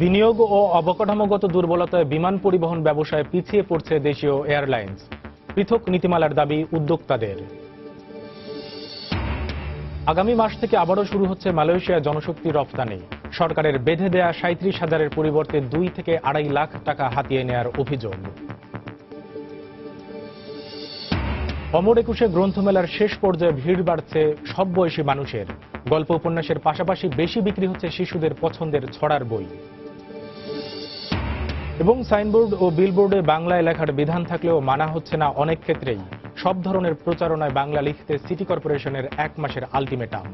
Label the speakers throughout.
Speaker 1: বিনিয়োগ ও অবকাঠামোগত দুর্বলতায় বিমান পরিবহন ব্যবসায় পিছিয়ে পড়ছে দেশীয় এয়ারলাইন্স। পৃথক নীতিমালার দাবি উদ্যোক্তাদের। আগামী মাস থেকে আবারও শুরু হচ্ছে মালয়েশিয়ায় জনশক্তি রফতানি। সরকারের বেঁধে দেয়া ৩৭,০০০-এর পরিবর্তে ২ থেকে ২.৫ লাখ টাকা হাতিয়ে নেয়ার অভিযোগ। অমর একুশে গ্রন্থমেলার শেষ পর্যায়ে ভিড় বাড়ছে সব বয়সী মানুষের। গল্প উপন্যাসের পাশাপাশি বেশি বিক্রি হচ্ছে শিশুদের পছন্দের ছড়ার বই। এবং সাইনবোর্ড ও বিলবোর্ডে বাংলায় লেখার বিধান থাকলেও মানা হচ্ছে না অনেক ক্ষেত্রেই। সব ধরনের প্রচারণায় বাংলা লিখতে সিটি কর্পোরেশনের ১ মাসের আলটিমেটাম।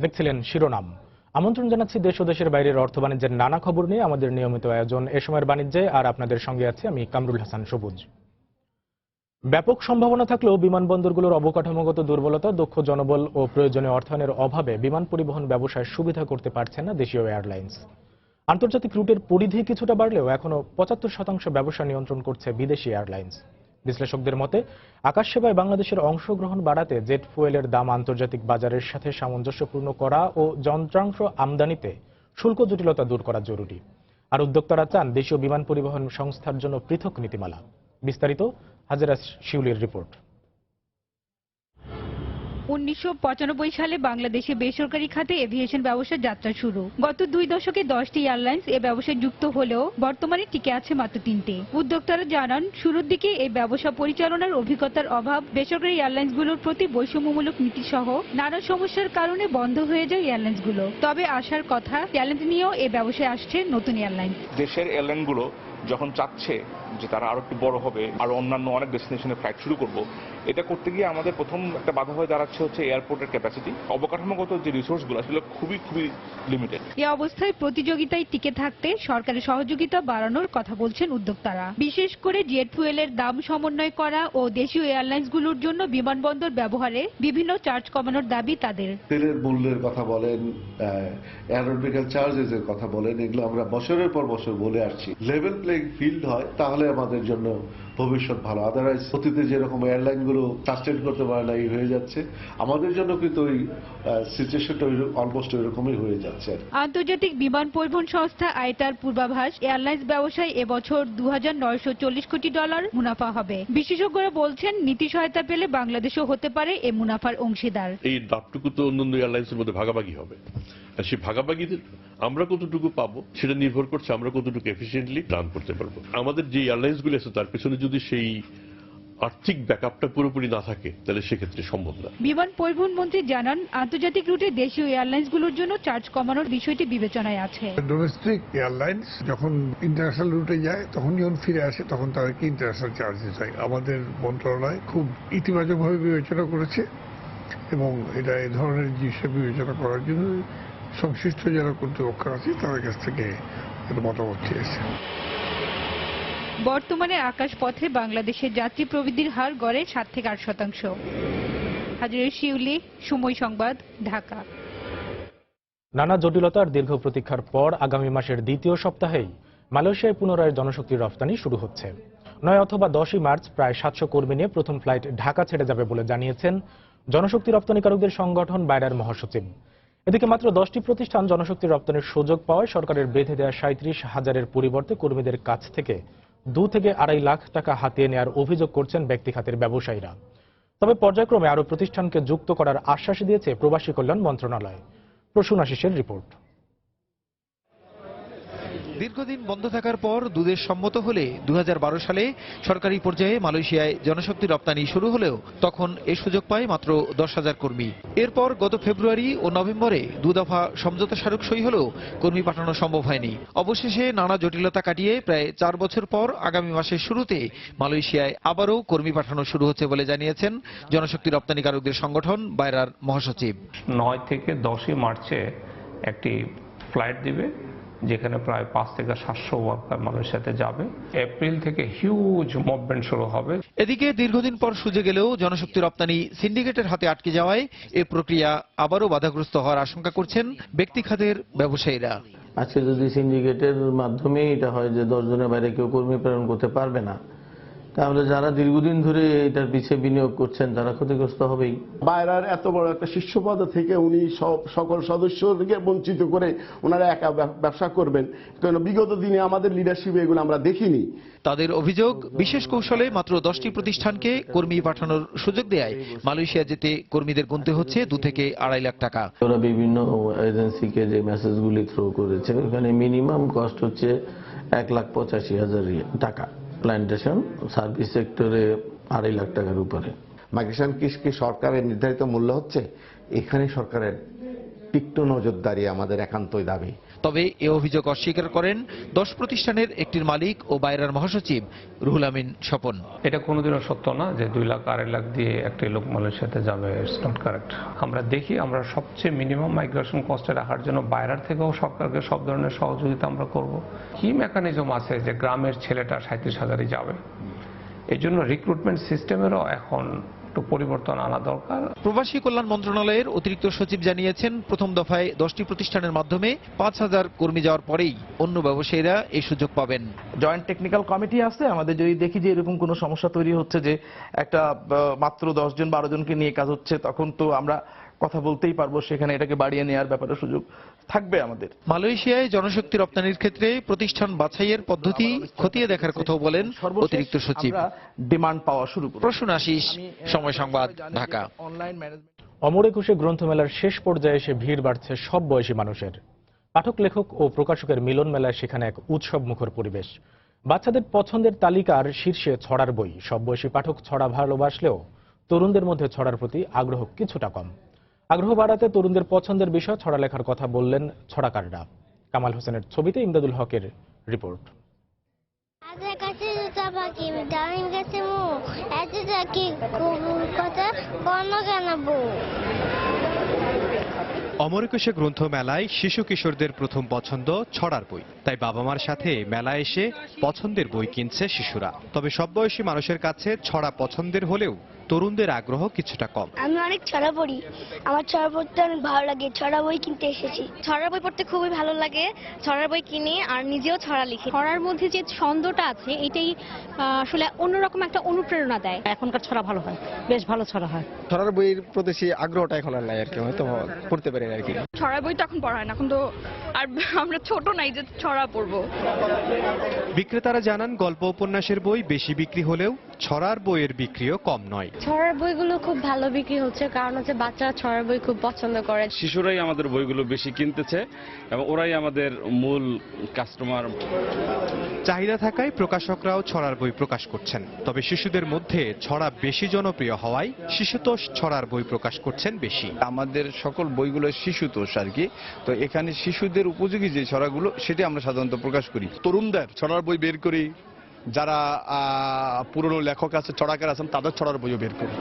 Speaker 1: দেখছিলেন শিরোনাম। আমন্ত্রণ জানাচ্ছি দেশ ও দেশের বাইরের অর্থ বাণিজ্যের নানা খবর নিয়ে আমাদের নিয়মিত আয়োজন এ সময়ের বাণিজ্যে। আর আপনাদের সঙ্গে আছি আমি কামরুল হাসান সবুজ। ব্যাপক সম্ভাবনা থাকলেও বিমানবন্দরগুলোর অবকাঠামোগত দুর্বলতা, দক্ষ জনবল ও প্রয়োজনীয় অর্থায়নের অভাবে বিমান পরিবহন ব্যবসায় সুবিধা করতে পারছে না দেশীয় এয়ারলাইন্স। আন্তর্জাতিক রুটের পরিধি কিছুটা বাড়লেও এখনো ৭৫% ব্যবসা নিয়ন্ত্রণ করছে বিদেশি এয়ারলাইন্স। বিশ্লেষকদের মতে আকাশ সেবায় বাংলাদেশের অংশগ্রহণ বাড়াতে জেট ফুয়েলের দাম আন্তর্জাতিক বাজারের সাথে সামঞ্জস্যপূর্ণ করা ও যন্ত্রাংশ আমদানিতে শুল্ক জটিলতা দূর করা জরুরি। আর উদ্যোক্তারা চান দেশীয় বিমান পরিবহন সংস্থার জন্য পৃথক নীতিমালা। বিস্তারিত হাজেরা শিউলির রিপোর্ট।
Speaker 2: ১৯৯৫ সালে বাংলাদেশে বেসরকারি খাতে এভিয়েশন ব্যবসার যাত্রা শুরু। গত ২ দশকে ১০টি এয়ারলাইন্স এ ব্যবসায় যুক্ত হলেও বর্তমানে টিকে আছে মাত্র ৩টে। উদ্যোক্তারা জানান, শুরুর দিকে এই ব্যবসা পরিচালনার অভিজ্ঞতার অভাব, বেসরকারি এয়ারলাইন্সগুলোর প্রতি বৈষম্যমূলক নীতি সহ নানা সমস্যার কারণে বন্ধ হয়ে যায় এয়ারলাইন্সগুলো। তবে আসার কথা, চ্যালেঞ্জ নিয়েও এই ব্যবসায় আসছে নতুন এয়ারলাইন্স।
Speaker 3: দেশের এয়ারলাইনগুলো যখন চাচ্ছে যে তারা আরো একটু বড় হবে, আরো অন্যান্য অনেক ডেস্টিনেশনে ফ্লাইট শুরু করব, এটা করতে গিয়ে আমাদের প্রথম একটা বাধা হয়ে দাঁড়াচ্ছে হচ্ছে এয়ারপোর্টের ক্যাপাসিটি। অবকাঠামোগত যে রিসোর্সগুলো আসলে খুবই লিমিটেড।
Speaker 2: এই অবস্থায় প্রতিযোগিতায় টিকে থাকতে সরকারের সহযোগিতা বাড়ানোর কথা বলছেন উদ্যোক্তারা। বিশেষ করে জেট ফুয়েলের দাম সমন্বয় করা ও দেশীয় এয়ারলাইন্সগুলোর জন্য বিমানবন্দর ব্যবহারে বিভিন্ন চার্জ কমানোর দাবি তাদের।
Speaker 4: তেলের মূল্যের কথা বলেন, এয়ারোনটিক্যাল চার্জেসের কথা বলেন, এগুলো আমরা বছরের পর বছর বলে আসছি। লেভেল প্লেইং ফিল্ড হয় তাহলে আমাদের জন্য ভবিষ্যৎ ভালো। আদারওয়াইজ অতীতে যেরকম এয়ারলাইন গুলো সাস্টেন করতে পারে না, এই হয়ে যাচ্ছে আমাদের জন্য, কিন্তু ওই সিচুয়েশনটা অলমোস্ট ওইরকমই হয়ে যাচ্ছে।
Speaker 2: আন্তর্জাতিক বিমান পরিবহন সংস্থা আইটার পূর্বাভাস, এয়ারলাইন্স ব্যবসায় এবছর $২৯৪০ কোটি মুনাফা হবে। বিশেষজ্ঞরা বলছেন, নীতি সহায়তা পেলে বাংলাদেশও হতে পারে এই মুনাফার অংশীদার।
Speaker 5: এই লাভটুকু তো অন্যান্য এয়ারলাইন্সের মধ্যে ভাগাভাগি হবে, আর সেই ভাগাভাগিতে আমরা কতটুকু পাবো সেটা নির্ভর করছে আমরা কতটুকু এফিসিয়েন্টলি রান করতে পারবো। আমাদের যে এয়ারলাইন্সগুলো আছে তার পেছনে যদি সেই আর্থিক ব্যাকআপটা পুরোপুরি না থাকে তাহলে সেক্ষেত্রে সম্ভব না।
Speaker 2: বিমান পরিবহন মন্ত্রী জানান, আন্তর্জাতিক রুটে দেশীয় এয়ারলাইন্সগুলোর জন্য চার্জ কমানোর বিষয়টি বিবেচনায় আছে।
Speaker 6: ডোমেস্টিক এয়ারলাইন্স যখন ইন্টারন্যাশনাল রুটে যায় তখন যখন ফিরে আসে তখন তাদেরকে ইন্টারন্যাশনাল চার্জ দিতে হয়। আমাদের মন্ত্রণালয় খুব ইতিবাচকভাবে বিবেচনা করেছে এবং এটা এই ধরনের জিনিস বিবেচনা করার জন্য সংশ্লিষ্ট যারা কর্তৃপক্ষ আছে তাদের কাছ থেকে মতামত চেয়েছে।
Speaker 2: বর্তমানে আকাশপথে বাংলাদেশের যাত্রী প্রবৃদ্ধির হার গড়ে ৭ থেকে ৮%। হাজেরা শিউলি, সময় সংবাদ, ঢাকা।
Speaker 1: নানা জটিলতার দীর্ঘ প্রতীক্ষার পর আগামী মাসের দ্বিতীয় সপ্তাহেই মালয়েশিয়ায় পুনরায় জনশক্তি রফতানি শুরু হচ্ছে। ৯ অথবা ১০ই মার্চ প্রায় ৭০০ কর্মী নিয়ে প্রথম ফ্লাইট ঢাকা ছেড়ে যাবে বলে জানিয়েছেন জনশক্তি রপ্তানিকারকদের সংগঠন বাইরার মহাসচিব। এদিকে মাত্র 10টি প্রতিষ্ঠান জনশক্তি রপ্তানির সুযোগ পাওয়ায় সরকারের বেঁধে দেওয়া ৩৭,০০০-এর পরিবর্তে কর্মীদের কাছ থেকে ২ থেকে ২.৫ লাখ টাকা হাতিয়ে নেওয়ার অভিযোগ করছেন ব্যক্তিখাতের ব্যবসায়ীরা। তবে পর্যায়ক্রমে আরও প্রতিষ্ঠানকে যুক্ত করার আশ্বাস দিয়েছে প্রবাসী কল্যাণ মন্ত্রণালয়। প্রসূন আশিসের রিপোর্ট।
Speaker 7: দীর্ঘদিন বন্ধ থাকার পর দুদেশ সম্মত হলে ২০১২ সালে সরকারি পর্যায়ে মালয়েশিয়ায় জনশক্তি রপ্তানি শুরু হলেও তখন এ সুযোগ পায় মাত্র ১০,০০০ কর্মী। এরপর গত ফেব্রুয়ারি ও নভেম্বরে ২ দফা সমঝোতা স্মারক সই হলেও কর্মী পাঠানো সম্ভব হয়নি। অবশেষে নানা জটিলতা কাটিয়ে প্রায় ৪ বছর পর আগামী মাসের শুরুতে মালয়েশিয়ায় আবারও কর্মী পাঠানো শুরু হচ্ছে বলে জানিয়েছেন জনশক্তি রপ্তানিকারকদের সংগঠন বাইরার মহাসচিব।
Speaker 8: ৯ থেকে ১০ই মার্চে একটি ফ্লাইট দিবে যেখানে প্রায় 5 থেকে 700 ওয়ার্কার মালয়েশিয়াতে যাবে। এপ্রিল থেকে হিউজ মুভমেন্ট শুরু হবে।
Speaker 7: এদিকে দীর্ঘদিন পর সুযোগ গেলেও জনশক্তি রপ্তানি সিন্ডিকেটের হাতে আটকে যাওয়ায় এ প্রক্রিয়া আবারও বাধাগ্রস্ত হওয়ার আশঙ্কা করছেন ব্যক্তি খাতের ব্যবসায়ীরা।
Speaker 9: আজকে যদি সিন্ডিকেটের মাধ্যমে এটা হয় যে 10 জনের বাইরে কেউ কর্মী প্রেরণ করতে পারবে না, তাহলে যারা দীর্ঘদিন ধরে এটার পিছিয়ে বিনিয়োগ করছেন তারা ক্ষতিগ্রস্ত হবেই।
Speaker 10: বাইরার এত বড় একটা শীর্ষ পদে থেকে উনি সকল সদস্যকে বঞ্চিত করে ওনারা একা ব্যবসা করবেন, কারণ বিগত দিনে আমাদের লিডারশিপে এগুলো আমরা দেখিনি।
Speaker 7: তাদের অভিযোগ, বিশেষ কৌশলে মাত্র 10টি প্রতিষ্ঠানকে কর্মী পাঠানোর সুযোগ দেয় মালয়েশিয়া যেতে কর্মীদের গুনতে হচ্ছে 2 থেকে 2.5 লাখ টাকা।
Speaker 9: ওরা বিভিন্ন এজেন্সিকে যে মেসেজগুলি থ্রো করেছে, এখানে মিনিমাম কস্ট হচ্ছে 1,85,000 টাকা, প্ল্যান্টেশন সার্ভিস সেক্টরে 2.5 লাখ টাকার উপরে।
Speaker 11: মাইগ্রেশন কি সরকারের নির্ধারিত মূল্য হচ্ছে? এখানে সরকারের তীক্ষ্ণ নজরদারি আমাদের একান্তই দাবি।
Speaker 7: তবে এ অভিযোগ অস্বীকার করেন 10 প্রতিষ্ঠানের একটির মালিক ও বাইরার মহাসচিব রুহুল আমিন স্বপন।
Speaker 8: এটা কোনোদিনও সত্য না যে 2 লাখ 2.5 লাখ দিয়ে একটি লোক মালয়েশিয়াতে যাবে, ইটস নট কারেক্ট। আমরা দেখি আমরা সবচেয়ে মিনিমাম মাইগ্রেশন কস্টে রাখার জন্য বাইরের থেকেও সরকারকে সব ধরনের সহযোগিতা আমরা করব। কি মেকানিজম আছে যে গ্রামের ছেলেটা 37,000-ই যাবে? এই জন্য রিক্রুটমেন্ট সিস্টেমেরও এখন একটু পরিবর্তন আনা দরকার।
Speaker 7: প্রবাসী কল্যাণ মন্ত্রণালয়ের অতিরিক্ত সচিব জানিয়েছেন, প্রথম দফায় 10টি প্রতিষ্ঠানের মাধ্যমে 5,000 কর্মী যাওয়ার পরেই অন্য ব্যবসায়ীরা এই সুযোগ পাবেন।
Speaker 12: জয়েন্ট টেকনিক্যাল কমিটি আছে আমাদের, যদি দেখি যে এরকম কোনো সমস্যা তৈরি হচ্ছে যে একটা মাত্র 10 জন 12 জনকে নিয়ে কাজ হচ্ছে, তখন তো আমরা কথা বলতেই পারবো, সেখানে এটাকে বাড়িয়ে নেওয়ার ব্যাপারে সুযোগ থাকবে আমাদের।
Speaker 7: মালয়েশিয়ায় জনশক্তি রপ্তানির ক্ষেত্রে প্রতিষ্ঠান বাছাইয়ের পদ্ধতি খতিয়ে দেখার কথাও বলেন অতিরিক্ত সচিব।
Speaker 12: ডিমান্ড পাওয়া শুরু করব।
Speaker 7: প্রসূন আশিস, সময় সংবাদ, ঢাকা।
Speaker 1: অমর একুশে গ্রন্থমেলার শেষ পর্যায়ে এসে ভিড় বাড়ছে সব বয়সী মানুষের। পাঠক, লেখক ও প্রকাশকের মিলন মেলায় সেখানে এক উৎসব মুখর পরিবেশ। বাচ্চাদের পছন্দের তালিকার শীর্ষে ছড়ার বই। সব বয়সী পাঠক ছড়া ভালোবাসলেও তরুণদের মধ্যে ছড়ার প্রতি আগ্রহ কিছুটা কম। আগ্রহ বাড়াতে তরুণদের পছন্দের বিষয় ছড়া লেখার কথা বললেন ছড়াকাররা। কামাল হোসেনের ছবিতে ইমদাদুল হকের রিপোর্ট।
Speaker 13: অমর একুশে গ্রন্থমেলায় শিশু কিশোরদের প্রথম পছন্দ ছড়ার বই, তাই বাবা মার সাথে মেলায় এসে পছন্দের বই কিনছে শিশুরা। তবে সব বয়সী মানুষের কাছে ছড়া পছন্দের হলেও তরুণদের আগ্রহ কিছুটা কম।
Speaker 14: আমি অনেক ছড়া পড়ি, আমার ছড়া পড়তে অনেক ভালো লাগে, ছড়া বই কিনতে এসেছি।
Speaker 15: ছড়ার বই পড়তে খুবই ভালো লাগে, ছড়ার বই কিনে আর নিজেও ছড়া লিখি।
Speaker 16: ছড়ার মধ্যে যে ছন্দটা আছে এটাই আসলে অন্যরকম একটা অনুপ্রেরণা দেয়।
Speaker 17: এখনকার ছড়া ভালো হয়, বেশ ভালো ছড়া হয়।
Speaker 18: ছড়ার বইয়ের প্রতি সেই আগ্রহটা এখন আর নাই আর কি, হয়তো পড়তে পারি আর কি।
Speaker 19: ছড়ার বই তো এখন পড়া হয় না, এখন তো আর আমরা ছোট নাই যে ছড়া পড়বো।
Speaker 13: বিক্রেতারা জানান, গল্প উপন্যাসের বই বেশি বিক্রি হলেও ছড়ার বইয়ের বিক্রিও কম নয়।
Speaker 20: ছড়ার বইগুলো খুব ভালো বিক্রি হচ্ছে, কারণ হচ্ছে বাচ্চারা ছড়ার বই খুব পছন্দ করে।
Speaker 21: শিশুরাই আমাদের বইগুলো বেশি কিনতেছে এবং ওরাই আমাদের মূল কাস্টমার।
Speaker 13: চাহিদা থাকায় প্রকাশকরাও ছড়ার বই প্রকাশ করছেন। তবে শিশুদের মধ্যে ছড়া বেশি জনপ্রিয় হওয়ায় শিশুতোষ ছড়ার বই প্রকাশ করছেন বেশি।
Speaker 22: আমাদের সকল বইগুলো শিশুতোষ আর কি, তো এখানে শিশুদের উপযোগী যে ছড়াগুলো সেটা আমরা সাধারণত প্রকাশ করি।
Speaker 23: তরুণদের ছড়ার বই বের করি, যারা পুরনো লেখক আছে, ছড়াকার আছেন, তাদের ছড়ার বইও বের করি।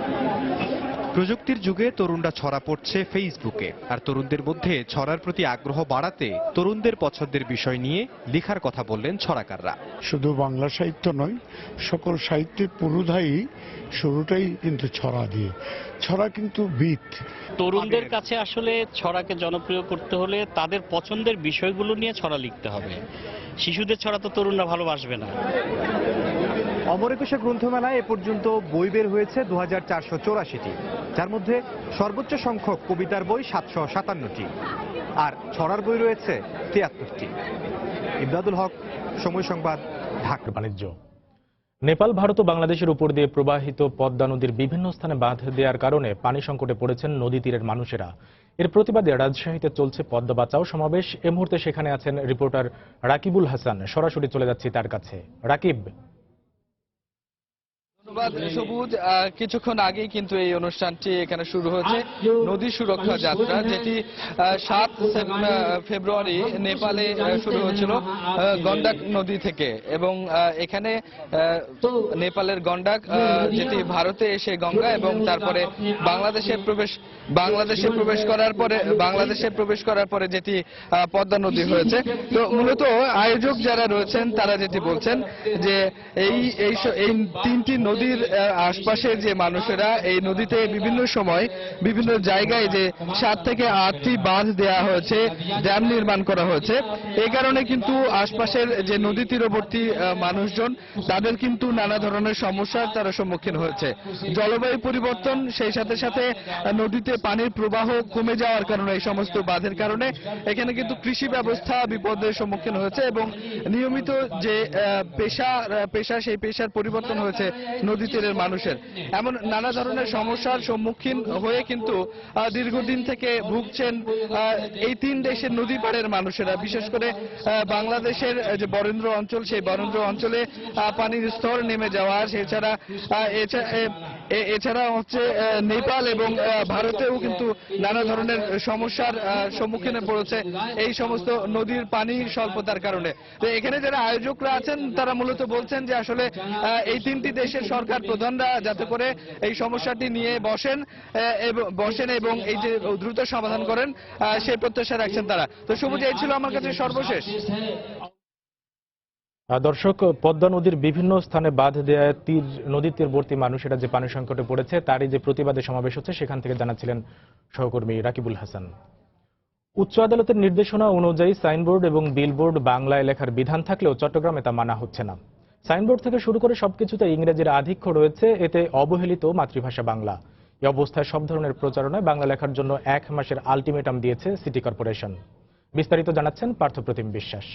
Speaker 13: প্রযুক্তির যুগে তরুণরা ছড়া পড়ছে ফেসবুকে, আর তরুণদের মধ্যে ছড়ার প্রতি আগ্রহ বাড়াতে তরুণদের পছন্দের বিষয় নিয়ে লেখার কথা বললেন ছড়াকাররা।
Speaker 6: শুধু বাংলা সাহিত্য নয়, সকল সাহিত্যের পুরোধাই শুরুটাই কিন্তু ছড়া দিয়ে। ছড়া কিন্তু বিট।
Speaker 24: তরুণদের কাছে আসলে ছড়াকে জনপ্রিয় করতে হলে তাদের পছন্দের বিষয়গুলো নিয়ে ছড়া লিখতে হবে। শিশুদের ছড়া তো তরুণরা ভালোবাসবে না।
Speaker 13: অমর একুশে গ্রন্থমেলায় এ পর্যন্ত বই বের হয়েছে 2484টি, যার মধ্যে সর্বোচ্চ সংখ্যক কবিতার বই 757টি, আর ছড়ার বই রয়েছে 73টি। ইমদাদুল হক, সময় সংবাদ, ঢাকা।
Speaker 1: বাণিজ্য। নেপাল, ভারত ও বাংলাদেশের উপর দিয়ে প্রবাহিত পদ্মা নদীর বিভিন্ন স্থানে বাঁধ দেওয়ার কারণে পানি সংকটে পড়েছেন নদী তীরের মানুষেরা। এর প্রতিবাদে রাজশাহীতে চলছে পদ্মা বাঁচাও সমাবেশ। এ মুহূর্তে সেখানে আছেন রিপোর্টার রাকিবুল হাসান। সরাসরি চলে যাচ্ছি তার কাছে। রাকিব।
Speaker 18: সবুজ কিছুক্ষণ আগেই কিন্তু এই অনুষ্ঠানটি এখানে শুরু হয়েছে নদী সুরক্ষা যাত্রা, যেটি 7 ফেব্রুয়ারি নেপালে শুরু হয়েছিল গন্ডাক নদী থেকে, এবং এখানে নেপালের গন্ডাক যেটি ভারতে এসে গঙ্গা এবং তারপরে বাংলাদেশে প্রবেশ করার পরে যেটি পদ্মা নদী হয়েছে। তো মূলত আয়োজক যারা রয়েছেন তারা যেটি বলছেন যে এই 3টি নদীর আশপাশের যে মানুষেরা এই নদীতে বিভিন্ন সময় বিভিন্ন জায়গায় যে 7 থেকে 8টি বাঁধ দেওয়া হয়েছে, ড্যাম নির্মাণ করা হয়েছে, এই কারণে কিন্তু আশপাশের যে নদী তীরবর্তী মানুষজন তাদের কিন্তু নানা ধরনের সমস্যার তারা সম্মুখীন হয়েছে। জলবায়ু পরিবর্তন, সেই সাথে সাথে নদীতে পানির প্রবাহ কমে যাওয়ার কারণে, এই সমস্ত বাঁধের কারণে এখানে কিন্তু কৃষি ব্যবস্থা বিপদের সম্মুখীন হয়েছে এবং নিয়মিত যে পেশা সেই পেশার পরিবর্তন হয়েছে নদী তীরের মানুষের। এমন নানা ধরনের সমস্যার সম্মুখীন হয়ে কিন্তু দীর্ঘদিন থেকে ভুগছেন এই 3 দেশের নদী পাড়ের মানুষেরা। বিশেষ করে বাংলাদেশের যে বরেন্দ্র অঞ্চল, সেই বরেন্দ্র অঞ্চলে পানির স্তর নেমে যাওয়া, এছাড়া হচ্ছে নেপাল এবং ভারতেও কিন্তু নানা ধরনের সমস্যার সম্মুখীন পড়েছে এই সমস্ত নদীর পানি স্বল্পতার কারণে। তো এখানে যারা আয়োজকরা আছেন তারা মূলত বলছেন যে আসলে এই 3টি দেশের সরকার প্রধানরা যাতে করে এই সমস্যাটি নিয়ে বসেন এবং এই যে দ্রুত সমাধান করেন সেই প্রত্যাশা রাখছেন তারা। তো সবুজ, এই ছিল আমার কাছে সর্বশেষ।
Speaker 1: দর্শক, পদ্মা নদীর বিভিন্ন স্থানে বাঁধ দেওয়ায় নদীর তীরবর্তী মানুষেরা যে পানি সংকটে পড়েছে তারই যে প্রতিবাদে সমাবেশ হচ্ছে, সেখান থেকে জানাচ্ছিলেন সহকর্মী রাকিবুল হাসান। উচ্চ আদালতের নির্দেশনা অনুযায়ী সাইনবোর্ড এবং বিলবোর্ড বাংলায় লেখার বিধান থাকলেও চট্টগ্রামে তা মানা হচ্ছে না। সাইনবোর্ড থেকে শুরু করে সবকিছুতে ইংরেজির আধিক্য রয়েছে, এতে অবহেলিত মাতৃভাষা বাংলা। এই অবস্থায় সব ধরনের প্রচারণায় বাংলা লেখার জন্য 1 মাসের আলটিমেটাম দিয়েছে সিটি কর্পোরেশন। বিস্তারিত জানাচ্ছেন পার্থপ্রতিম বিশ্বাস।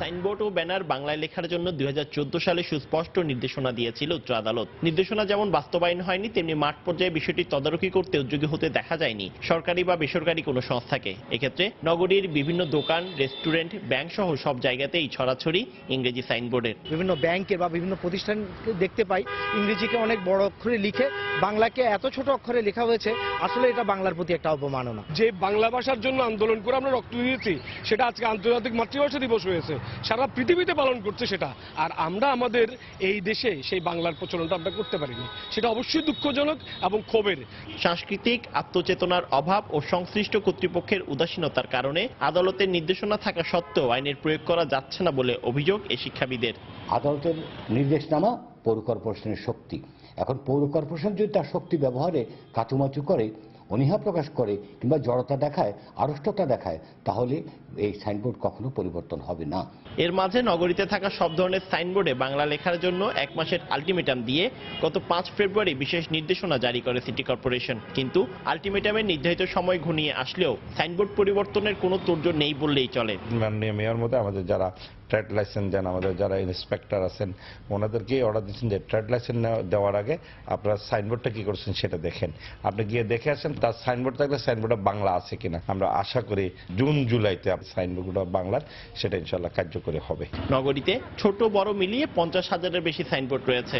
Speaker 2: সাইনবোর্ড ও ব্যানার বাংলায় লেখার জন্য 2014 সালে সুস্পষ্ট নির্দেশনা দিয়েছিল উচ্চ আদালত। নির্দেশনা যেমন বাস্তবায়ন হয়নি, তেমনি মাঠ পর্যায়ে বিষয়টি তদারকি করতে উদ্যোগী হতে দেখা যায়নি সরকারি বা বেসরকারি কোনো সংস্থাকে। এক্ষেত্রে নগরীর বিভিন্ন দোকান, রেস্টুরেন্ট, ব্যাংক সহ সব জায়গাতেই ছড়াছড়ি ইংরেজি সাইনবোর্ডের।
Speaker 3: বিভিন্ন ব্যাংকের বা বিভিন্ন প্রতিষ্ঠান দেখতে পাই ইংরেজিকে অনেক বড় অক্ষরে লিখে বাংলাকে এত ছোট অক্ষরে লেখা হয়েছে। আসলে এটা বাংলার প্রতি একটা অবমাননা।
Speaker 4: যে বাংলা ভাষার জন্য আন্দোলন করে আমরা রক্ত দিয়েছি, সেটা আজকে আন্তর্জাতিক মাতৃভাষা দিবস হয়েছে, সারা পৃথিবীতে পালন করছে সেটা, আর আমরা আমাদের এই দেশে সেই বাংলার প্রচলনটা আমরা করতে পারিনি। সেটা অবশ্যই দুঃখজনক এবং ক্ষোভের।
Speaker 2: সাংস্কৃতিক আত্মচেতনার অভাব ও সংশ্লিষ্ট কর্তৃপক্ষের উদাসীনতার কারণে আদালতের নির্দেশনা থাকা সত্ত্বেও আইনের প্রয়োগ করা যাচ্ছে না বলে অভিযোগ এই শিক্ষাবিদের।
Speaker 5: আদালতের নির্দেশনামা পৌর কর্পোরেশনের শক্তি। এখন পৌর কর্পোরেশন যদি তার শক্তি ব্যবহারে কাচুমাচু করে, অনীহা প্রকাশ করে কিংবা জড়তা দেখায়, আড়ষ্টতা দেখায়, তাহলে এই সাইনবোর্ড কখনো পরিবর্তন হবে না।
Speaker 2: এর মাঝে নগরীতে থাকা সব ধরনের সাইনবোর্ডে বাংলা লেখার জন্য 1 মাসের আলটিমেটাম দিয়ে গত 5 ফেব্রুয়ারি বিশেষ নির্দেশনা জারি করে সিটি কর্পোরেশন। কিন্তু আলটিমেটামের নির্ধারিত সময় ঘনিয়ে আসলেও সাইনবোর্ড পরিবর্তনের কোনো তোড়জোড় নেই বললেই চলে।
Speaker 25: মাননীয় মেয়র মধ্যে আমাদের যারা ট্রেড লাইসেন্স দেন, আমাদের যারা ইন্সপেক্টর আছেন, ওনাদেরকে অর্ডার দিচ্ছেন যে ট্রেড লাইসেন্স দেওয়ার আগে আপনারা সাইনবোর্ডটা কি করছেন সেটা দেখেন। আপনি গিয়ে দেখে আসেন তার সাইনবোর্ড থাকলে সাইনবোর্ডটা বাংলা আছে কিনা। আমরা আশা করি জুন জুলাইতে সাইনবোর্ডগুলো বাংলার, সেটা ইনশাল্লাহ কার্যকরী হবে।
Speaker 2: নগরীতে ছোট বড় মিলিয়ে 50,000-এর বেশি সাইনবোর্ড রয়েছে।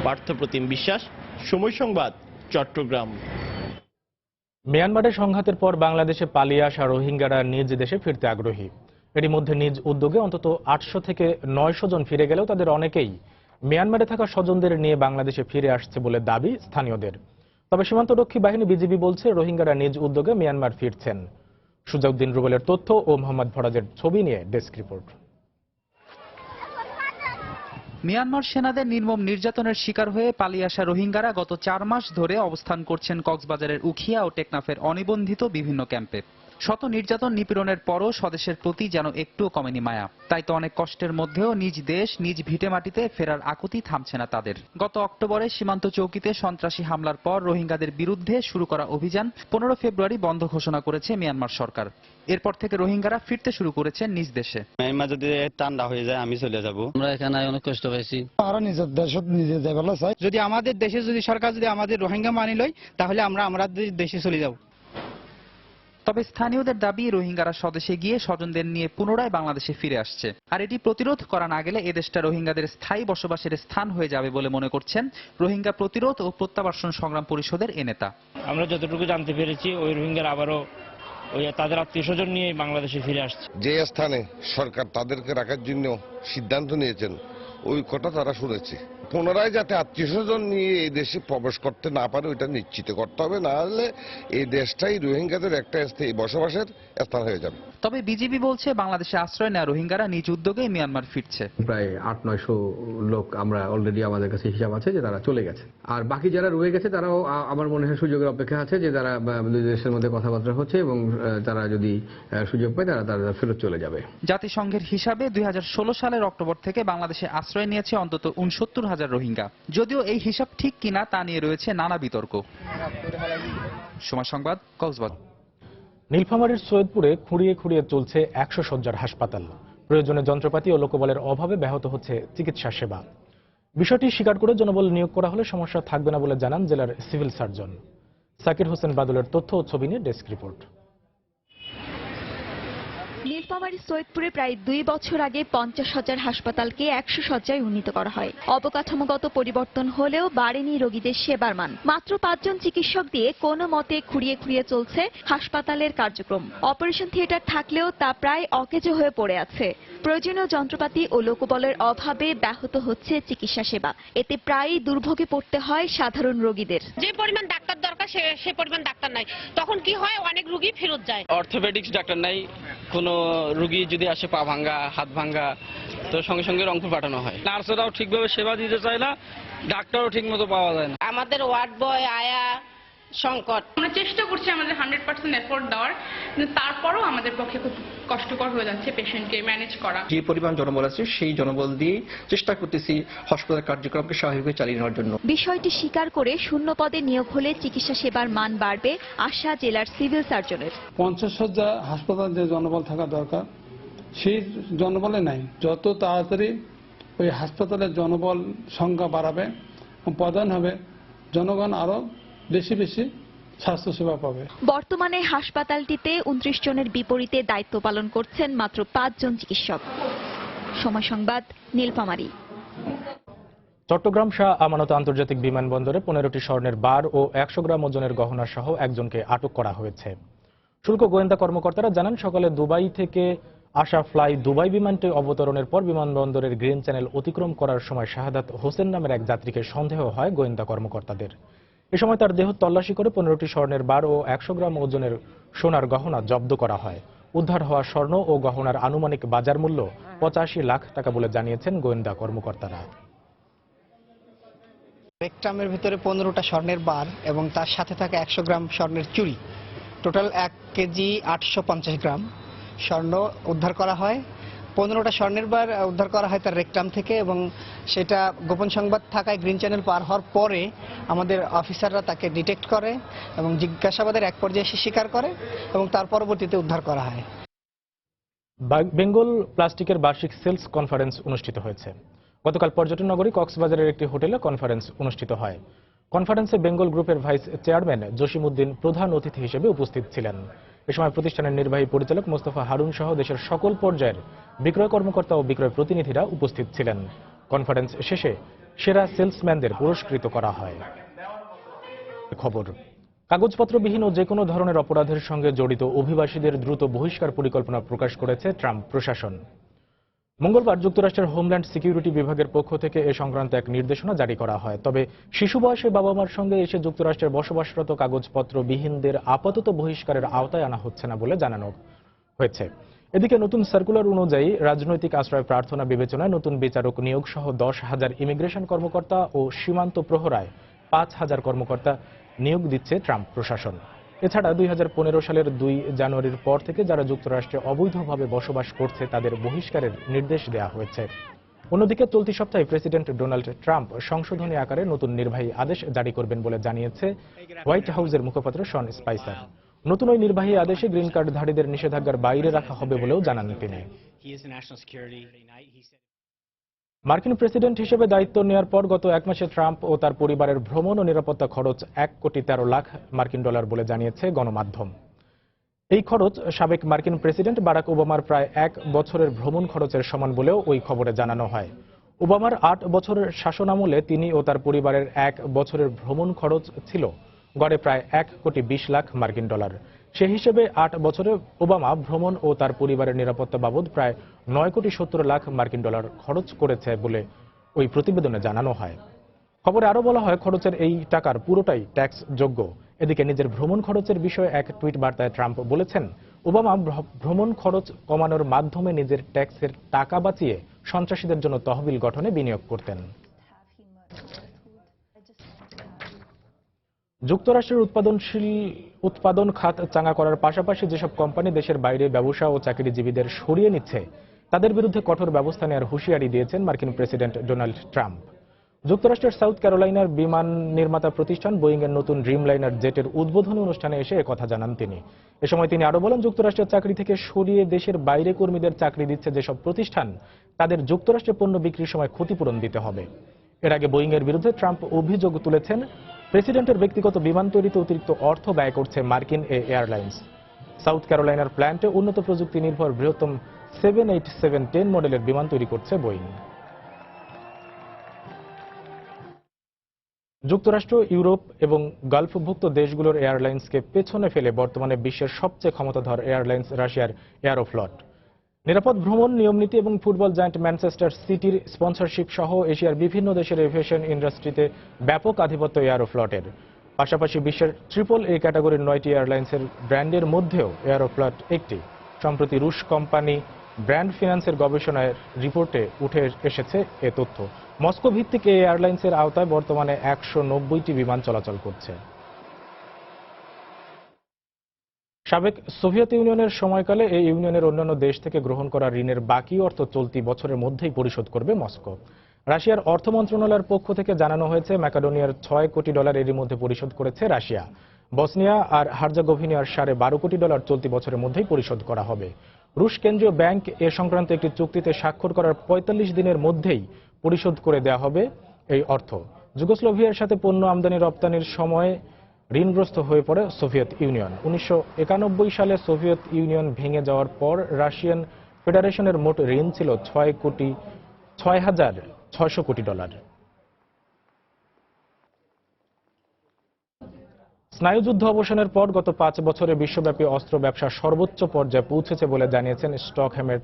Speaker 2: পার্থপ্রতিম বিশ্বাস, সময় সংবাদ, চট্টগ্রাম।
Speaker 1: মিয়ানমারের সংঘাতের পর বাংলাদেশে পালিয়ে আসা রোহিঙ্গারা নিজ দেশে ফিরতে আগ্রহী। এরই মধ্যে নিজ উদ্যোগে অন্তত 800 থেকে 900 জন ফিরে গেলেও তাদের অনেকেই মিয়ানমারে থাকা স্বজনদের নিয়ে বাংলাদেশে ফিরে আসছে বলে দাবি স্থানীয়দের। তবে সীমান্তরক্ষী বাহিনী বিজিবি বলছে রোহিঙ্গারা নিজ উদ্যোগে মিয়ানমার ফিরছেন। সুজাউদ্দিন রুবেলের তথ্য ও মোহাম্মদ ফরাজের ছবি নিয়ে ডেস্ক রিপোর্ট।
Speaker 26: মিয়ানমার সেনাদের নির্মম নির্যাতনের শিকার হয়ে পালিয়ে আসা রোহিঙ্গারা গত 4 মাস ধরে অবস্থান করছেন কক্সবাজারের উখিয়া ও টেকনাফের অনিবন্ধিত বিভিন্ন ক্যাম্পে। শত নির্যাতন নিপীড়নের পরও স্বদেশের প্রতি যেন একটুও কমেনি মায়া। তাই তো অনেক কষ্টের মধ্যেও নিজ দেশ, নিজ ভিটেমাটিতে ফেরার আকুতি থামছে না তাদের। গত অক্টোবরে সীমান্ত চৌকিতে সন্ত্রাসী হামলার পর রোহিঙ্গাদের বিরুদ্ধে শুরু করা অভিযান 15 ফেব্রুয়ারি বন্ধ ঘোষণা করেছে মিয়ানমার সরকার। এরপর থেকে রোহিঙ্গারা ফিরতে শুরু করেছেন নিজ দেশে।
Speaker 27: মিয়ানমার যদি ঠান্ডা হয়ে যায় আমি চলে যাব। আমরা এখানে অনেক কষ্ট পাইছি।
Speaker 28: আমরা নিজের দেশত নিজে যাইবার চাই। যদি আমাদের দেশে যদি সরকার যদি আমাদের রোহিঙ্গা মানি লয়, তাহলে আমরা আমাদের দেশে চলে যাব।
Speaker 26: তবে স্থানীয়দের দাবি রোহিঙ্গারা স্বদেশে গিয়ে স্বজনদের নিয়ে পুনরায় বাংলাদেশে ফিরে আসছে। আর এটি প্রতিরোধ করা না গেলে এদেশটা রোহিঙ্গাদের স্থায়ী বসবাসের স্থান হয়ে যাবে বলে মনে করছেন রোহিঙ্গা প্রতিরোধ ও প্রত্যাবাসন সংগ্রাম পরিষদের এ নেতা।
Speaker 7: আমরা যতটুকু জানতে পেরেছি ওই রোহিঙ্গারা আবারও তাদের আত্মীয় স্বজন নিয়ে বাংলাদেশে ফিরে আসছে।
Speaker 8: যে স্থানে সরকার তাদেরকে রাখার জন্য সিদ্ধান্ত নিয়েছেন ওই কথা তারা শুনেছে। পুনরায় যাতে আত্মীয় স্বজন নিয়ে এই দেশে প্রবেশ করতে না পারে ওইটা নিশ্চিত করতে হবে, না হলে এই দেশটাই রোহিঙ্গাদের একটা স্থায়ী বসবাসের স্থান হয়ে যাবে।
Speaker 26: তবে বিজেপি বলছে বাংলাদেশে আশ্রয় নেওয়া রোহিঙ্গারা নিজ উদ্যোগে মিয়ানমার ফিরছে।
Speaker 9: প্রায় 800-900 লোক আমরা অলরেডি আমাদের কাছে হিসাব আছে যে তারা চলে গেছে, আর বাকি যারা রয়ে গেছে তারাও আমার মনে হয় সুযোগের অপেক্ষা আছে যে তারা দুই দেশের মধ্যে কথাবার্তা হচ্ছে এবং তারা যদি সুযোগ পায় তারা ফেরত চলে যাবে।
Speaker 26: জাতিসংঘের হিসাবে 2016 সালের অক্টোবর থেকে বাংলাদেশে আশ্রয় নিয়েছে অন্তত 69,000 রোহিঙ্গা। যদিও এই হিসাব ঠিক কিনা তা নিয়ে রয়েছে নানা বিতর্ক। সময় সংবাদ, কক্সবাজার।
Speaker 1: নীলফামারীর সৈয়দপুরে খুঁড়িয়ে খুঁড়িয়ে চলছে 100 শয্যার হাসপাতাল। প্রয়োজনীয় যন্ত্রপাতি ও লোকবলের অভাবে ব্যাহত হচ্ছে চিকিৎসা সেবা। বিষয়টি স্বীকার করে জনবল নিয়োগ করা হলে সমস্যা থাকবে না বলে জানান জেলার সিভিল সার্জন। সাকির হোসেন বাদলের তথ্য ও ছবি নিয়ে ডেস্ক রিপোর্ট।
Speaker 19: নীলফামারীর সৈয়দপুরে প্রায় 2 বছর আগে 50,000 হাসপাতালকে 100 শয্যায় উন্নীত করা হয়। অবকাঠামোগত পরিবর্তন হলেও বাড়েনি রোগীদের সেবার মান। মাত্র 5 জন চিকিৎসক দিয়ে কোনো মতে খুঁড়িয়ে খুঁড়িয়ে চলছে হাসপাতালের কার্যক্রম। অপারেশন থিয়েটার থাকলেও তা প্রায় অকেজো হয়ে পড়ে আছে। প্রয়োজনীয় যন্ত্রপাতি ও লোকবলের অভাবে ব্যাহত হচ্ছে চিকিৎসা সেবা। এতে প্রায়ই দুর্ভোগে পড়তে হয় সাধারণ রোগীদের।
Speaker 10: যে পরিমাণ ডাক্তার দরকার সে পরিমাণ ডাক্তার নাই, তখন কি হয় অনেক রোগী ফেরত যায়।
Speaker 24: অর্থোপেডিক্স ডাক্তার নাই, কোনো রোগী যদি আসে পা ভাঙ্গা হাত ভাঙ্গা তো সঙ্গে সঙ্গে রংপুর পাঠানো হয়। নার্সরাও ঠিকভাবে সেবা দিতে চায় না, ডাক্তারও ঠিক মতো পাওয়া যায় না।
Speaker 10: আমাদের ওয়ার্ড বয় আয়া সংকট।
Speaker 19: আমরা চেষ্টা করছি আমাদের 100% এফোর্ট দেওয়ার, কিন্তু তারপরও আমাদের পক্ষে খুব কষ্টকর হয়ে যাচ্ছে পেশেন্টকে ম্যানেজ করা।
Speaker 11: যে পরিমাণ জনবল আছে সেই জনবল দিয়ে চেষ্টা করতেছি হাসপাতাল কার্যক্রমকে স্বাভাবিকভাবে চালিয়ে নেওয়ার জন্য।
Speaker 19: বিষয়টি স্বীকার করে শূন্য পদে নিয়োগ হলে চিকিৎসা সেবার মান বাড়বে আশা জেলার সিভিল সার্জনের।
Speaker 28: 50 শয্যা হাসপাতাল যে জনবল থাকা দরকার সেই জনবলে নাই। যত তাড়াতাড়ি ওই হাসপাতালের জনবল সংখ্যা বাড়াবে, প্রদান হবে, জনগণ আরো বেশি বেশি স্বাস্থ্যসেবা পাবে।
Speaker 19: বর্তমানে হাসপাতালটিতে 29 জনের বিপরীতে দায়িত্ব পালন করছেন মাত্র 5 জন চিকিৎসক। সময় সংবাদ, নীলফামারী।
Speaker 1: চট্টগ্রাম শাহ আমানত আন্তর্জাতিক বিমানবন্দরে 15টি স্বর্ণের বার ও 100 গ্রাম ওজনের গহনা সহ একজনকে আটক করা হয়েছে। শুল্ক গোয়েন্দা কর্মকর্তারা জানান সকালে দুবাই থেকে আসা ফ্লাই দুবাই বিমানটি অবতরণের পর বিমানবন্দরের গ্রিন চ্যানেল অতিক্রম করার সময় শাহাদাত হোসেন নামের এক যাত্রীকে সন্দেহ হয় গোয়েন্দা কর্মকর্তাদের। এ সময় তার দেহ তল্লাশি করে 15টি স্বর্ণের বার ও 100 গ্রাম ওজনের সোনার গহনা জব্দ করা হয়। উদ্ধার হওয়া স্বর্ণ ও গহনার আনুমানিক বাজার মূল্য 85 লাখ টাকা বলে জানিয়েছেন গোয়েন্দা কর্মকর্তারা।
Speaker 3: রেকটামের ভিতরে 15টা স্বর্ণের বার এবং তার সাথে থাকা 100 গ্রাম স্বর্ণের চুড়ি, টোটাল 1 কেজি 850 গ্রাম স্বর্ণ উদ্ধার করা হয়। 15টা স্বর্ণের বার উদ্ধার করা হয় তার রেকটাম থেকে এবং সেটা গোপন সংবাদ থাকায় গ্রিন চ্যানেল পার হওয়ার পরে আমাদের অফিসাররা তাকে ডিটেক্ট করে এবং জিজ্ঞাসাবাদের এক পর্যায়ে সে স্বীকার করে এবং তার পরবর্তীতে উদ্ধার করা হয়।
Speaker 1: বেঙ্গল প্লাস্টিকের বার্ষিক সেলস কনফারেন্স অনুষ্ঠিত হয়েছে। গতকাল পর্যটন নগরী কক্সবাজারের একটি হোটেলে কনফারেন্স অনুষ্ঠিত হয়। কনফারেন্সে বেঙ্গল গ্রুপের ভাইস চেয়ারম্যান জসিমউদ্দিন প্রধান অতিথি হিসেবে উপস্থিত ছিলেন। এ সময় প্রতিষ্ঠানের নির্বাহী পরিচালক মোস্তফা হারুন সহ দেশের সকল পর্যায়ের বিক্রয় কর্মকর্তা ও বিক্রয় প্রতিনিধিরা উপস্থিত ছিলেন। কনফারেন্স শেষে সেরা সেলসম্যানদের পুরস্কৃত করা হয়। খবর, কাগজপত্রবিহীন ও যে কোনো ধরনের অপরাধের সঙ্গে জড়িত অভিবাসীদের দ্রুত বহিষ্কার পরিকল্পনা প্রকাশ করেছে ট্রাম্প প্রশাসন। মঙ্গলবার যুক্তরাষ্ট্রের হোমল্যান্ড সিকিউরিটি বিভাগের পক্ষ থেকে এ সংক্রান্ত এক নির্দেশনা জারি করা হয়। তবে শিশু বয়সে বাবা মার সঙ্গে এসে যুক্তরাষ্ট্রের বসবাসরত কাগজপত্রবিহীনদের আপাতত বহিষ্কারের আওতায় আনা হচ্ছে না বলে জানানো হয়েছে। এদিকে নতুন সার্কুলার অনুযায়ী রাজনৈতিক আশ্রয় প্রার্থনা বিবেচনায় নতুন বিচারক নিয়োগ সহ 10,000 ইমিগ্রেশন কর্মকর্তা ও সীমান্ত প্রহরায় 5,000 কর্মকর্তা নিয়োগ দিচ্ছে ট্রাম্প প্রশাসন। এছাড়া 2015 সালের 2 জানুয়ারির পর থেকে যারা যুক্তরাষ্ট্রে অবৈধভাবে বসবাস করছে তাদের বহিষ্কারের নির্দেশ দেওয়া হয়েছে। অন্যদিকে চলতি সপ্তাহে প্রেসিডেন্ট ডোনাল্ড ট্রাম্প সংশোধনী আকারে নতুন নির্বাহী আদেশ জারি করবেন বলে জানিয়েছে হোয়াইট হাউসের মুখপাত্র শন স্পাইসার। নতুন ওই নির্বাহী আদেশে গ্রিন কার্ডধারীদের নিষেধাজ্ঞার বাইরে রাখা হবে বলেও জানান তিনি। মার্কিন প্রেসিডেন্ট হিসেবে দায়িত্ব নেওয়ার পর গত 1 মাসে ট্রাম্প ও তার পরিবারের ভ্রমণ ও নিরাপত্তা খরচ $1.13 কোটি বলে জানিয়েছে গণমাধ্যম। এই খরচ সাবেক মার্কিন প্রেসিডেন্ট বারাক ওবামার প্রায় 1 বছরের ভ্রমণ খরচের সমান বলেও ওই খবরে জানানো হয়। ওবামার 8 বছরের শাসনামলে তিনি ও তার পরিবারের 1 বছরের ভ্রমণ খরচ ছিল গড়ে প্রায় 1,20,00,000 মার্কিন ডলার। সে হিসেবে 8 বছরে ওবামা ভ্রমণ ও তার পরিবারের নিরাপত্তা বাবদ প্রায় 9,70,00,000 মার্কিন ডলার খরচ করেছে বলে ওই প্রতিবেদনে জানানো হয়। খবরে আরও বলা হয়, খরচের এই টাকার পুরোটাই ট্যাক্স যোগ্য। এদিকে নিজের ভ্রমণ খরচের বিষয়ে এক টুইট বার্তায় ট্রাম্প বলেছেন, ওবামা ভ্রমণ খরচ কমানোর মাধ্যমে নিজের ট্যাক্সের টাকা বাঁচিয়ে সন্ত্রাসীদের জন্য তহবিল গঠনে বিনিয়োগ করতেন। যুক্তরাষ্ট্রের উৎপাদন খাত চাঙা করার পাশাপাশি যেসব কোম্পানি দেশের বাইরে ব্যবসা ও চাকরিজীবীদের সরিয়ে নিচ্ছে তাদের বিরুদ্ধে কঠোর ব্যবস্থা নেওয়ার হুঁশিয়ারি দিয়েছেন মার্কিন প্রেসিডেন্ট ডোনাল্ড ট্রাম্প। যুক্তরাষ্ট্রের সাউথ ক্যারোলাইনার বিমান নির্মাতা প্রতিষ্ঠান বোয়িং এর নতুন ড্রিমলাইনার জেটের উদ্বোধনী অনুষ্ঠানে এসে একথা জানান তিনি। এ সময় তিনি আরো বলেন, যুক্তরাষ্ট্রের চাকরি থেকে সরিয়ে দেশের বাইরে কর্মীদের চাকরি দিচ্ছে যেসব প্রতিষ্ঠান তাদের যুক্তরাষ্ট্রে পণ্য বিক্রির সময় ক্ষতিপূরণ দিতে হবে। এর আগে বোয়িং এর বিরুদ্ধে ট্রাম্প অভিযোগ তুলেছেন, প্রেসিডেন্টের ব্যক্তিগত বিমান তৈরিতে অতিরিক্ত অর্থ ব্যয় করছে মার্কিন এয়ারলাইন্স। সাউথ ক্যারোলাইনার প্ল্যান্টে উন্নত প্রযুক্তি নির্ভর বৃহত্তম 787-10 মডেলের বিমান তৈরি করছে বোয়িং। যুক্তরাষ্ট্র, ইউরোপ এবং গালফভুক্ত দেশগুলোর এয়ারলাইন্সকে পেছনে ফেলে বর্তমানে বিশ্বের সবচেয়ে ক্ষমতাধর এয়ারলাইন্স রাশিয়ার এয়ারোফ্লট। নিরাপদ ভ্রমণ নিয়মনীতি এবং ফুটবল জায়ান্ট ম্যানচেস্টার সিটির স্পন্সরশিপ সহ এশিয়ার বিভিন্ন দেশের এভিয়েশন ইন্ডাস্ট্রিতে ব্যাপক আধিপত্য এয়ারোফ্লটের। পাশাপাশি বিশ্বের AAA ক্যাটাগরির 9টি এয়ারলাইন্সের ব্র্যান্ডের মধ্যেও এয়ারোফ্লট একটি। সম্প্রতি রুশ কোম্পানি ব্র্যান্ড ফিন্যান্সের গবেষণার রিপোর্টে উঠে এসেছে এ তথ্য। মস্কো ভিত্তিক এই এয়ারলাইন্সের আওতায় বর্তমানে 190টি বিমান চলাচল করছে। সাবেক সোভিয়েত ইউনিয়নের সময়কালে এই ইউনিয়নের অন্যান্য দেশ থেকে গ্রহণ করা ঋণের বাকি অর্থ চলতি বছরের মধ্যেই পরিশোধ করবে মস্কো। রাশিয়ার অর্থ মন্ত্রণালয়ের পক্ষ থেকে জানানো হয়েছে, ম্যাকেডোনিয়ার $6 কোটি এরই মধ্যে পরিশোধ করেছে রাশিয়া। বসনিয়া আর হার্জেগোভিনার $12.5 কোটি চলতি বছরের মধ্যেই পরিশোধ করা হবে। রুশ কেন্দ্রীয় ব্যাংক এ সংক্রান্ত একটি চুক্তিতে স্বাক্ষর করার 45 দিনের মধ্যেই পরিশোধ করে দেওয়া হবে এই অর্থ। যুগোস্লোভিয়ার সাথে পণ্য আমদানি রপ্তানির সময় ঋণগ্রস্ত হয়ে পড়ে সোভিয়েত ইউনিয়ন। 1991 সালে সোভিয়েত ইউনিয়ন ভেঙে যাওয়ার পর রাশিয়ান ফেডারেশনের মোট ঋণ ছিল $6,600 কোটি। স্নায়ুযুদ্ধ অবসানের পর গত 5 বছরে বিশ্বব্যাপী অস্ত্র ব্যবসা সর্বোচ্চ পর্যায়ে পৌঁছেছে বলে জানিয়েছেন স্টকহোমের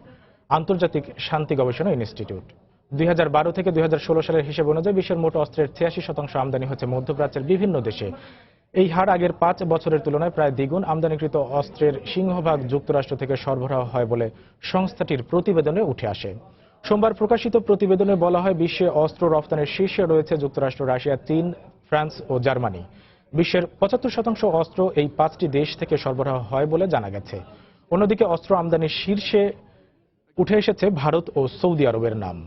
Speaker 1: আন্তর্জাতিক শান্তি গবেষণা ইনস্টিটিউট। 2012 থেকে 2016 সালের হিসেব অনুযায়ী বিশ্বের মোট অস্ত্রের 86% আমদানি হচ্ছে মধ্যপ্রাচ্যের বিভিন্ন দেশে। এই হার আগের 5 বছরের তুলনায় প্রায় দ্বিগুণ। আমদানিকৃত অস্ত্রের সিংহভাগ যুক্তরাষ্ট্র থেকে সরবরাহ হয় বলে সংস্থাটির প্রতিবেদনে উঠে আসে। সোমবার প্রকাশিত প্রতিবেদনে বলা হয়, বিশ্বে অস্ত্র রপ্তানির শীর্ষে রয়েছে যুক্তরাষ্ট্র, রাশিয়া, চীন, ফ্রান্স ও জার্মানি। বিশ্বের 75% অস্ত্র এই 5টি দেশ থেকে সরবরাহ হয় বলে জানা গেছে। অন্যদিকে অস্ত্র আমদানির শীর্ষে উঠে এসেছে ভারত ও সৌদি আরবের নাম।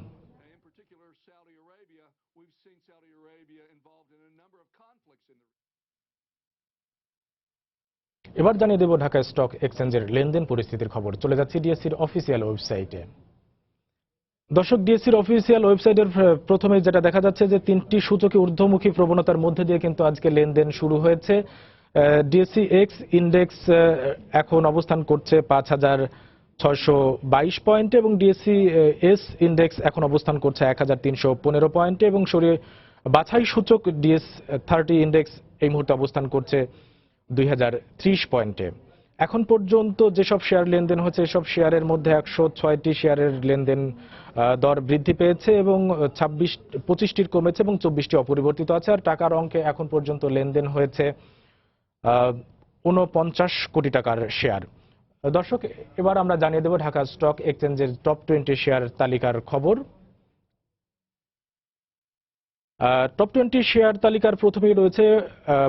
Speaker 1: এবার জানিয়ে দেব ঢাকা স্টক এক্সচেঞ্জের লেনদেন পরিস্থিতির খবর। চলে যাচ্ছি ডিএসসির অফিসিয়াল ওয়েবসাইটে। দর্শক, ডিএসসির অফিসিয়াল ওয়েবসাইটের প্রথমে যেটা দেখা যাচ্ছে যে 3টি সূচকে ঊর্ধ্বমুখী প্রবণতার মধ্যে দিয়ে কিন্তু আজকে লেনদেন শুরু হয়েছে। ডিএসসি এক্স ইন্ডেক্স এখন অবস্থান করছে 5,622 পয়েন্টে এবং ডিএসসি এস ইন্ডেক্স এখন অবস্থান করছে 1,315 পয়েন্টে এবং সরিয়ে বাছাই সূচক ডিএস 30 ইন্ডেক্স এই মুহূর্তে অবস্থান করছে 2030 পয়েন্টে। এখন পর্যন্ত যেসব শেয়ার লেনদেন হচ্ছে এসব শেয়ারের মধ্যে 106টি শেয়ারের লেনদেন দর বৃদ্ধি পেয়েছে এবং 25টির কমেছে এবং 24টি অপরিবর্তিত আছে। আর টাকার অঙ্কে এখন পর্যন্ত লেনদেন হয়েছে 49 কোটি টাকার শেয়ার। দর্শক, এবার আমরা জানিয়ে দেব ঢাকা স্টক এক্সচেঞ্জের টপ 20 শেয়ার তালিকার খবর। টপ 20 শেয়ার তালিকার প্রথমেই রয়েছে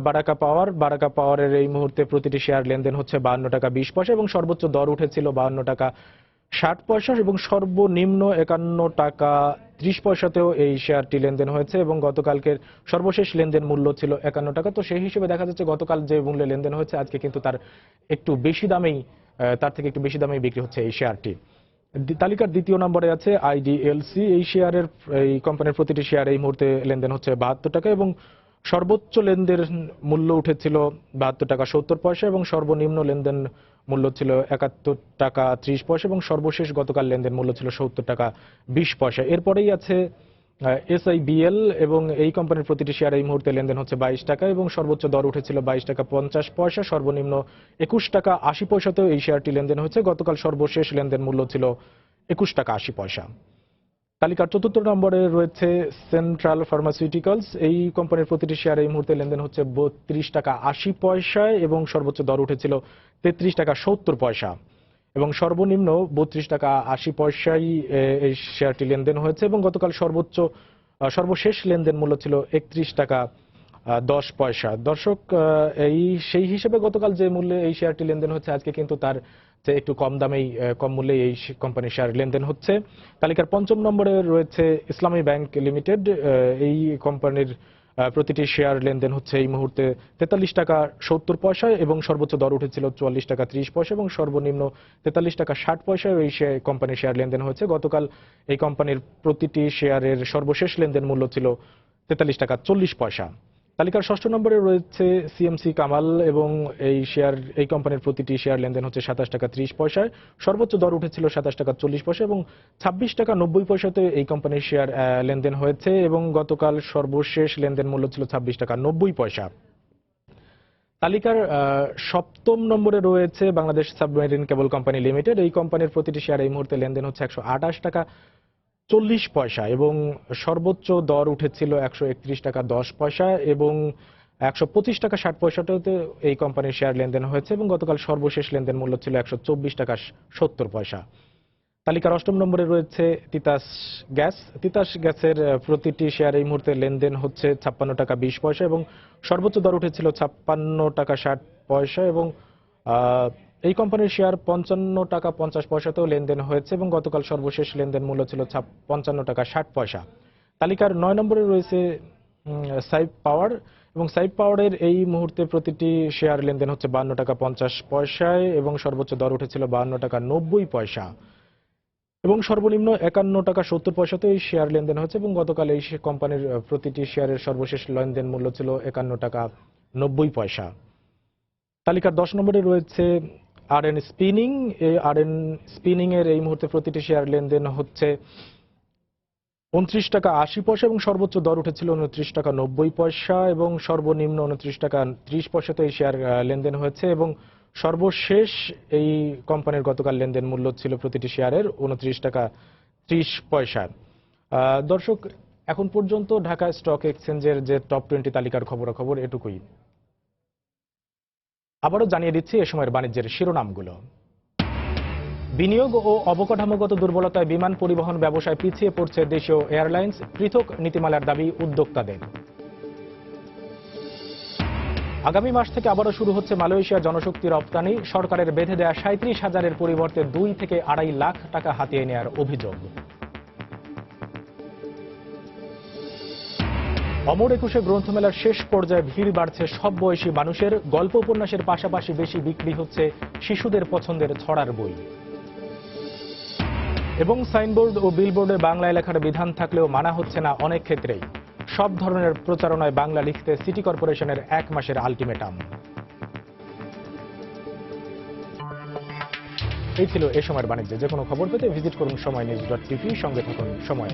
Speaker 1: বারাকা পাওয়ার। বারাকা পাওয়ারের এই মুহূর্তে প্রতিটি শেয়ার লেনদেন হচ্ছে 52 টাকা 20 পয়সা এবং সর্বোচ্চ দর উঠেছিল 52 টাকা 60 পয়সা এবং সর্বনিম্ন 51 টাকা 30 পয়সাতেও এই শেয়ারটি লেনদেন হয়েছে এবং গতকালকের সর্বশেষ লেনদেন মূল্য ছিল 51 টাকা। তো সেই হিসেবে দেখা যাচ্ছে গতকাল যে মূল্যে লেনদেন হয়েছে আজকে কিন্তু তার থেকে একটু বেশি দামেই বিক্রি হচ্ছে এই শেয়ারটি। তালিকার দ্বিতীয় নম্বরে আছে আইডিএলসি। এই কোম্পানির প্রতিটি শেয়ার এই মুহূর্তে লেনদেন হচ্ছে 72 টাকা এবং সর্বোচ্চ লেনদেন মূল্য উঠেছিল 72 টাকা 70 পয়সা এবং সর্বনিম্ন লেনদেন মূল্য ছিল 71 টাকা 30 পয়সা এবং সর্বশেষ গতকাল লেনদেন মূল্য ছিল 70 টাকা 20 পয়সা। এরপরেই আছে SIBL এবং এই কোম্পানির প্রতিটি শেয়ার এই মুহূর্তে লেনদেন হচ্ছে 22 টাকা এবং সর্বোচ্চ দর উঠেছিল 22 টাকা 50 পয়সা, সর্বনিম্ন 21 টাকা 80 পয়সাতেও এই শেয়ারটি লেনদেন হচ্ছে। গতকাল সর্বশেষ লেনদেন মূল্য ছিল 21 টাকা 80 পয়সা। তালিকার ৪র্থ নম্বরে রয়েছে সেন্ট্রাল ফার্মাসিউটিক্যালস। এই কোম্পানির প্রতিটি শেয়ার এই মুহূর্তে লেনদেন হচ্ছে 32 টাকা 80 পয়সায় এবং সর্বোচ্চ দর উঠেছিল 33 টাকা 70 পয়সা এবং সর্বনিম্ন 32 টাকা 80 পয়সায় এই শেয়ারটি লেনদেন হয়েছে এবং গতকাল সর্বশেষ লেনদেন মূল্য ছিল 31 টাকা 10 পয়সা। দর্শক, সেই হিসেবে গতকাল যে মূল্যে এই শেয়ারটি লেনদেন হচ্ছে আজকে কিন্তু তার যে একটু কম দামেই কম মূল্যে এই কোম্পানির শেয়ার লেনদেন হচ্ছে। তালিকার ৫ম নম্বরে রয়েছে ইসলামী ব্যাংক লিমিটেড। এই কোম্পানির প্রতিটি শেয়ার লেনদেন হচ্ছে এই মুহূর্তে 43 টাকা 70 পয়সা এবং সর্বোচ্চ দর উঠেছিল 44 টাকা 30 পয়সা এবং সর্বনিম্ন 43 টাকা 60 পয়সায় এই কোম্পানির শেয়ার লেনদেন হয়েছে। গতকাল এই কোম্পানির প্রতিটি শেয়ারের সর্বশেষ লেনদেন মূল্য ছিল 43 টাকা 40 পয়সা। তালিকার ৬ষ্ঠ নম্বরে রয়েছে সিএমসি কামাল এবং এই কোম্পানির প্রতিটি শেয়ার লেনদেন হচ্ছে 27 টাকা 30 পয়সায়, সর্বোচ্চ দর উঠেছিল 27 টাকা 40 পয়সা এবং 26 টাকা 90 পয়সাতে এই কোম্পানির শেয়ার লেনদেন হয়েছে এবং গতকাল সর্বশেষ লেনদেন মূল্য ছিল 26 টাকা 90 পয়সা। তালিকার ৭ম নম্বরে রয়েছে Bangladesh submarine cable company limited. এই কোম্পানির প্রতিটি শেয়ার এই মুহূর্তে লেনদেন হচ্ছে 128 টাকা 40 পয়সা এবং সর্বোচ্চ দর উঠেছিল 131 টাকা 10 পয়সা এবং 125 টাকা 60 পয়সাটাতে এই কোম্পানির শেয়ার লেনদেন হয়েছে এবং গতকাল সর্বশেষ লেনদেন মূল্য ছিল 124 টাকা 70 পয়সা। তালিকার ৮ম নম্বরে রয়েছে তিতাস গ্যাসের প্রতিটি শেয়ার এই মুহূর্তে লেনদেন হচ্ছে 56 টাকা 20 পয়সা এবং সর্বোচ্চ দর উঠেছিল 56 টাকা 60 পয়সা এবং এই কোম্পানির শেয়ার 55 টাকা 50 পয়সাতেও লেনদেন হয়েছে এবং গতকাল সর্বশেষ লেনদেন মূল্য ছিল 55 টাকা 60 পয়সা। তালিকার ৯ নম্বরে রয়েছে সাইপ পাওয়ার এবং সাইপ পাওয়ারের এই মুহূর্তে প্রতিটি শেয়ার লেনদেন হচ্ছে 52 টাকা 50 পয়সায় এবং সর্বোচ্চ দর উঠেছিল 52 টাকা 90 পয়সা এবং সর্বনিম্ন 51 টাকা 70 পয়সাতে এই শেয়ার লেনদেন হচ্ছে এবং গতকাল এই কোম্পানির প্রতিটি শেয়ারের সর্বশেষ লেনদেন মূল্য ছিল 51 টাকা 90 পয়সা। তালিকার 10 নম্বরে রয়েছে আরএন স্পিনিং। এই আরএন স্পিনিং এর এই মুহূর্তে প্রতিটি শেয়ার লেনদেন হচ্ছে 29 টাকা 80 পয়সা এবং সর্বোচ্চ দর উঠেছিল 29 টাকা 90 পয়সা এবং সর্বনিম্ন 29 টাকা 30 পয়সাতে এই শেয়ার লেনদেন হয়েছে এবং সর্বশেষ এই কোম্পানির গতকাল লেনদেন মূল্য ছিল প্রতিটি শেয়ারের 29 টাকা 30 পয়সা। দর্শক, এখন পর্যন্ত ঢাকা স্টক এক্সচেঞ্জের যে টপ 20 তালিকার খবরাখবর এটুকুই। আবারও জানিয়ে দিচ্ছি এ সময়ের বাণিজ্যের শিরোনামগুলো। বিনিয়োগ ও অবকাঠামোগত দুর্বলতায় বিমান পরিবহন ব্যবসায় পিছিয়ে পড়ছে দেশীয় এয়ারলাইন্স, পৃথক নীতিমালার দাবি উদ্যোক্তাদের। আগামী মাস থেকে আবারও শুরু হচ্ছে মালয়েশিয়া জনশক্তি রপ্তানি, সরকারের বেঁধে দেয়া 37,000-এর পরিবর্তে 2 থেকে 2.5 লাখ টাকা হাতিয়ে নেওয়ার অভিযোগ। অমর একুশে গ্রন্থমেলার শেষ পর্যায়ে ভিড় বাড়ছে সব বয়সী মানুষের। গল্প উপন্যাসের পাশাপাশি বেশি বিক্রি হচ্ছে শিশুদের পছন্দের ছড়ার বই। এবং সাইনবোর্ড ও বিলবোর্ডে বাংলা লেখার বিধান থাকলেও মানা হচ্ছে না অনেক ক্ষেত্রেই। সব ধরনের প্রচারণায় বাংলা লিখতে সিটি কর্পোরেশনের 1 মাসের আলটিমেটাম। এই ছিল এ সময়ের বাণিজ্য। যে কোনো খবর পেতে ভিজিট করুন সময়নিউজ.টিভি। সঙ্গে থাকুন সময়।